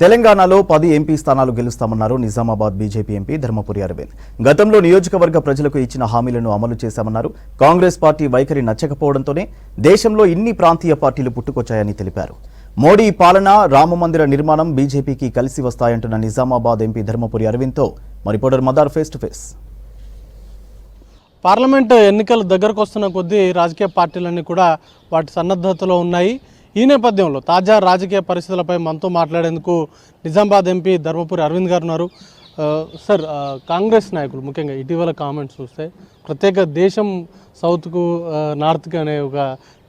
తెలంగాణలో 10 ఎంపీ స్థానాలు గెలుస్తామన్నారు Nizamabad BJP MP Dharmapuri Arvind. గతంలో నియోజకవర్గ ప్రజలకు ఇచ్చిన హామీలను అమలు చేశామన్నారు. కాంగ్రెస్ పార్టీ వైఖరి నచ్చకపోవడంతోనే దేశంలో ఇన్ని ప్రాంతీయ పార్టీలు పుట్టుకొచ్చాయని తెలిపారు. మోడీ పాలన, రామమందిర నిర్మాణం బీజేపీకి కలిసి వస్తాయంటున్న నిజామాబాద్ ఎంపీ ధర్మపురి అరవింద్తో reporter Madar face to face. Parliament ఎన్నికలు దగ్గరకు వస్తున్న కొద్దీ రాజకీయ పార్టీలన్నీ కూడా వాటి సన్నద్ధతలో ఉన్నాయి. ఈ నేపథ్యంలో తాజా రాజకీయ పరిస్థితులపై మనతో మాట్లాడేందుకు నిజామాబాద్ ఎంపీ ధర్మపురి అరవింద్ గారు ఉన్నారు. సార్, కాంగ్రెస్ నాయకులు ముఖ్యంగా ఇటీవల కామెంట్స్ చూస్తే ప్రత్యేక దేశం సౌత్కు నార్త్కి అనే ఒక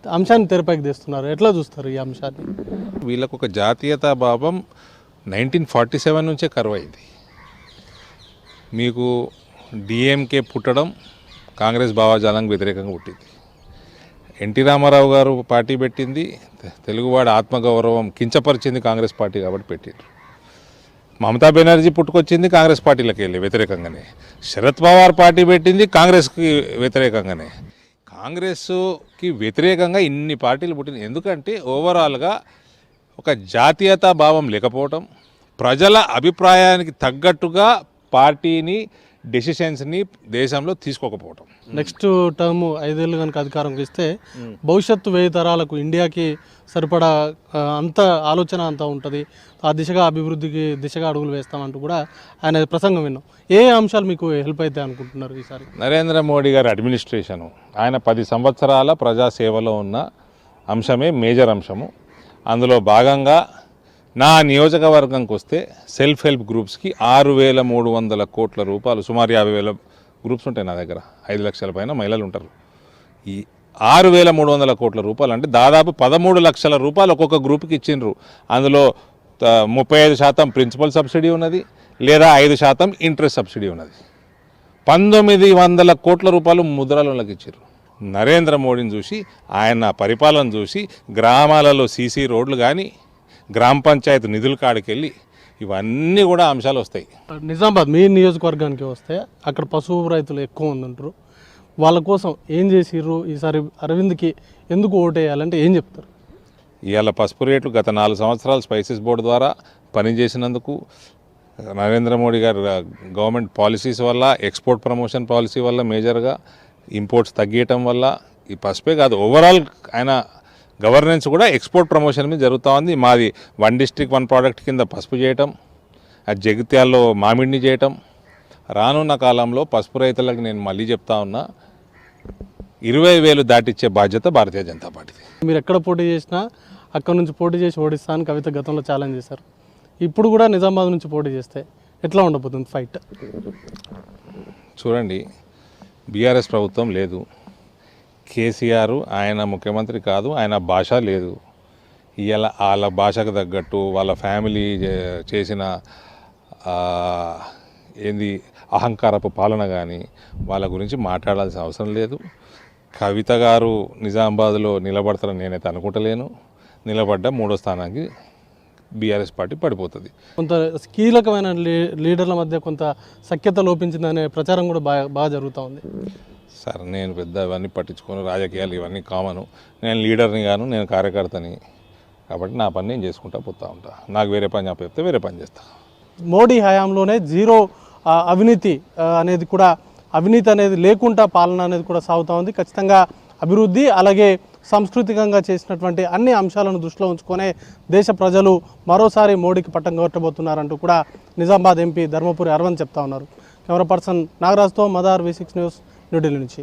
అంశాన్ని తెరపైకి తెస్తున్నారు. ఎట్లా చూస్తారు ఈ అంశాన్ని? వీళ్ళకు ఒక జాతీయతా భావం 1947 నుంచే కరువైంది. మీకు డిఎంకే పుట్టడం కాంగ్రెస్ భావజాలానికి వ్యతిరేకంగా పుట్టింది. ఎన్టీ రామారావు గారు పార్టీ పెట్టింది, తెలుగువాడి ఆత్మగౌరవం కించపరిచింది కాంగ్రెస్ పార్టీ కాబట్టి పెట్టారు. మమతా బెనర్జీ పుట్టుకొచ్చింది కాంగ్రెస్ పార్టీలకు వెళ్ళి వ్యతిరేకంగానే. శరద్ పవార్ పార్టీ పెట్టింది కాంగ్రెస్కి వ్యతిరేకంగానే. కాంగ్రెస్కి వ్యతిరేకంగా ఇన్ని పార్టీలు పుట్టింది. ఎందుకంటే ఓవరాల్గా ఒక జాతీయతా భావం లేకపోవటం, ప్రజల అభిప్రాయానికి తగ్గట్టుగా పార్టీని డెసిషన్స్ని దేశంలో తీసుకోకపోవటం. నెక్స్ట్ టర్మ్ 5 ఏళ్ళు కనుక అధికారంకి ఇస్తే భవిష్యత్తు 1000 తరాలకు ఇండియాకి సరిపడా అంత ఆలోచన అంతా ఉంటుంది, ఆ దిశగా అభివృద్ధికి దిశగా అడుగులు వేస్తామంటూ కూడా ఆయన ప్రసంగం విన్నాం. ఏ అంశాలు మీకు హెల్ప్ అవుతాయి అనుకుంటున్నారు ఈసారి? నరేంద్ర మోడీ గారి అడ్మినిస్ట్రేషను, ఆయన 10 సంవత్సరాల ప్రజాసేవలో ఉన్న అంశమే మేజర్ అంశము. అందులో భాగంగా నా నియోజకవర్గంకి వస్తే సెల్ఫ్ హెల్ప్ గ్రూప్స్కి 6,300 కోట్ల రూపాయలు, సుమారు 50,000 గ్రూప్స్ ఉంటాయి నా దగ్గర, 5 లక్షల పైన మహిళలు ఉంటారు. ఈ 6,300 కోట్ల రూపాయలు అంటే దాదాపు 13 లక్షల రూపాయలు ఒక్కొక్క గ్రూప్కి ఇచ్చిండ్రు. అందులో 35% ప్రిన్సిపల్ సబ్సిడీ ఉన్నది, లేదా 5% ఇంట్రెస్ట్ సబ్సిడీ ఉన్నది. 1900 కోట్ల రూపాయలు ముద్రలోకి ఇచ్చారు. నరేంద్ర మోడీని చూసి, ఆయన పరిపాలన చూసి గ్రామాలలో సీసీ రోడ్లు కానీ, గ్రామ పంచాయతీ నిధుల కాడికి వెళ్ళి ఇవన్నీ కూడా అంశాలు వస్తాయి. నిజామాబాద్ మీ నియోజకవర్గానికి వస్తే అక్కడ పశువు రైతులు ఎక్కువ ఉందంటారు. వాళ్ళ కోసం ఏం చేసిర్రు? ఈసారి అరవింద్కి ఎందుకు ఓటేయాలంటే ఏం చెప్తారు? ఇవాళ పసుపు రేట్లు గత 4 సంవత్సరాలు స్పైసెస్ బోర్డు ద్వారా పనిచేసినందుకు, నరేంద్ర మోడీ గారి గవర్నమెంట్ పాలసీస్ వల్ల, ఎక్స్పోర్ట్ ప్రమోషన్ పాలసీ వల్ల, మేజర్గా ఇంపోర్ట్స్ తగ్గియటం వల్ల, ఈ పసుపే కాదు ఓవరాల్ ఆయన గవర్నెన్స్ కూడా ఎక్స్పోర్ట్ ప్రమోషన్ మీద జరుగుతూ ఉంది. మాది 1 డిస్ట్రిక్ట్ 1 ప్రోడక్ట్ కింద పసుపు చేయటం, అది జగిత్యాల్లో మామిడిని చేయటం. రానున్న కాలంలో పసుపు రైతులకు నేను మళ్ళీ చెప్తా ఉన్నా, 20,000 దాటిచ్చే బాధ్యత భారతీయ జనతా పార్టీది. మీరు ఎక్కడ పోటీ చేసినా అక్కడ నుంచి పోటీ చేసి ఓడిస్తాను కవిత గతంలో ఛాలెంజ్ చేశారు. ఇప్పుడు కూడా నిజామాబాద్ నుంచి పోటీ చేస్తే ఎట్లా ఉండబోతుంది ఫైట్? చూడండి, బీఆర్ఎస్ ప్రభుత్వం లేదు, కేసీఆర్ ఆయన ముఖ్యమంత్రి కాదు, ఆయన భాష లేదు. ఇవాళ వాళ్ళ భాషకు తగ్గట్టు వాళ్ళ ఫ్యామిలీ చేసిన ఏంది అహంకారపు పాలన కానీ వాళ్ళ గురించి మాట్లాడాల్సిన అవసరం లేదు. కవిత గారు నిజామాబాద్లో నిలబడతారని నేనైతే అనుకుంటలేను. నిలబడ్డ 3వ స్థానానికి బీఆర్ఎస్ పార్టీ పడిపోతుంది. కొంత కీలకమైన లీడర్ల మధ్య కొంత సఖ్యత లోపించిందనే ప్రచారం కూడా బాగా జరుగుతూ ఉంది. సార్, నేను పెద్ద ఇవన్నీ పట్టించుకోను, రాజకీయాలు ఇవన్నీ కామను. నేను లీడర్ని గాను, నేను కార్యకర్తని కాబట్టి నా పని నేను చేసుకుంటా పోతూ ఉంటా. నాకు వేరే పని చెప్తే వేరే పని చేస్తా. మోడీ హయాంలోనే జీరో అవినీతి అనేది కూడా, అవినీతి అనేది లేకుండా పాలన అనేది కూడా సాగుతూ ఉంది. ఖచ్చితంగా అభివృద్ధి అలాగే సాంస్కృతికంగా చేసినటువంటి అన్ని అంశాలను దృష్టిలో ఉంచుకొనే దేశ ప్రజలు మరోసారి మోడీకి పట్టం కట్టబోతున్నారంటూ కూడా నిజామాబాద్ ఎంపీ ధర్మపురి అరవింద్ చెప్తా ఉన్నారు. కెమెరా పర్సన్ నాగరాజ్తో మదార్ V6 న్యూస్, న్యూఢిల్లీ నుంచి.